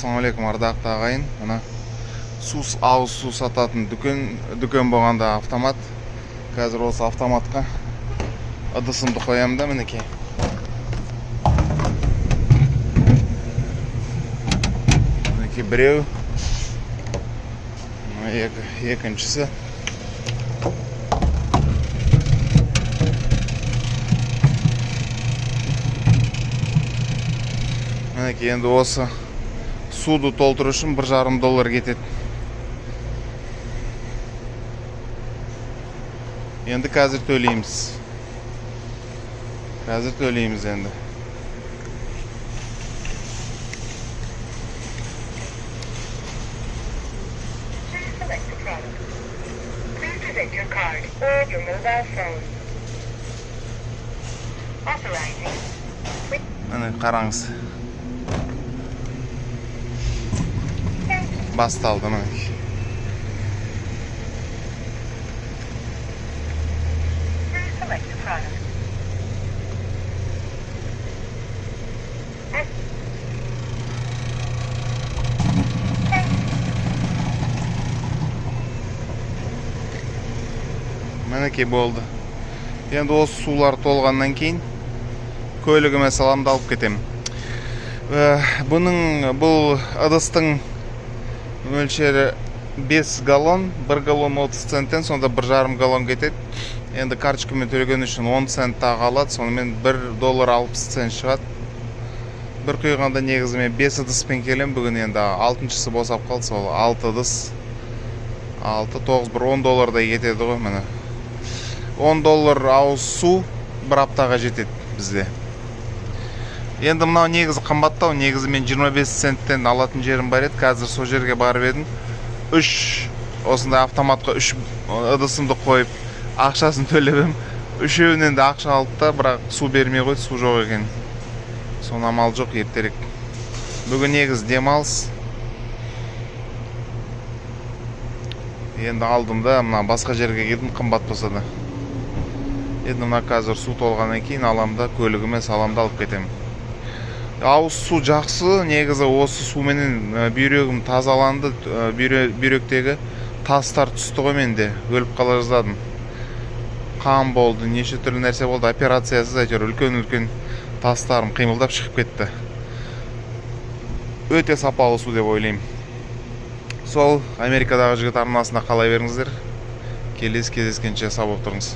Ассалаумағалейкум ардақты ағайын. Мына ауыз су сататын дүкен болғанда автомат. Қазір осы автоматқа ыдысымды қоямын да, мінекей. Мінекей біреу, екіншісі. Мінекей енді осы суды толтыру үшін $1,5 кетеді. Енді қазір төлейміз. Енді. Міне қараңыз. Басталды мінекей. Мінекей болды. Енді осы сулар толғаннан кейін көлігіме саламды алып кетем. Бұл ыдыстың мөлшері 5 галлон, 1 галлон 30 центтен, сонда $1,5 галлон кетеді. Енді карточкамен төлеген үшін 10 цент тағы алады, сонымен $1.60 шығады. Бір құйғанда негізі мен 5 ыдыспен келем, бүгін енді 6-шысы босап қалды, сол 6 ыдыс. 6, 9, $10 кетеді ғой, міне. $10 ауыз су бір аптаға жетеді бізде. Енді мынау негізі қымбаттау, негізі мен 25 центтен алатын жерім бар еді, қазір сол жерге барып едім. Осындай автоматқа 3 ыдысымды қойып, ақшасын төлебім. Үшеуінен де ақша алды да, бірақ су бермей қойды, су жоқ екен. Соны амал жоқ, ертерек. Бүгін негізі демалыс. Енді алдым да, мына басқа жерге келдім, қымбат болса да. Енді мына қазір су толғаннан кейін аламда, көлігіме саламды алып кетем. Ауыз су жақсы, негізі осы суменен бүйрегім тазаланды, бүйректегі тастар түсті ғой, менде өліп қала жаздадым. Қан болды, неше түрлі нәрсе болды, операциясыз әйтеуір үлкен тастарым қимылдап шығып кетті. Өте сапалы су деп ойлаймын. Сол Америкадағы жігіт арнасында қалай беріңіздер. Келесі кездескенше сау болып тұрыңыз.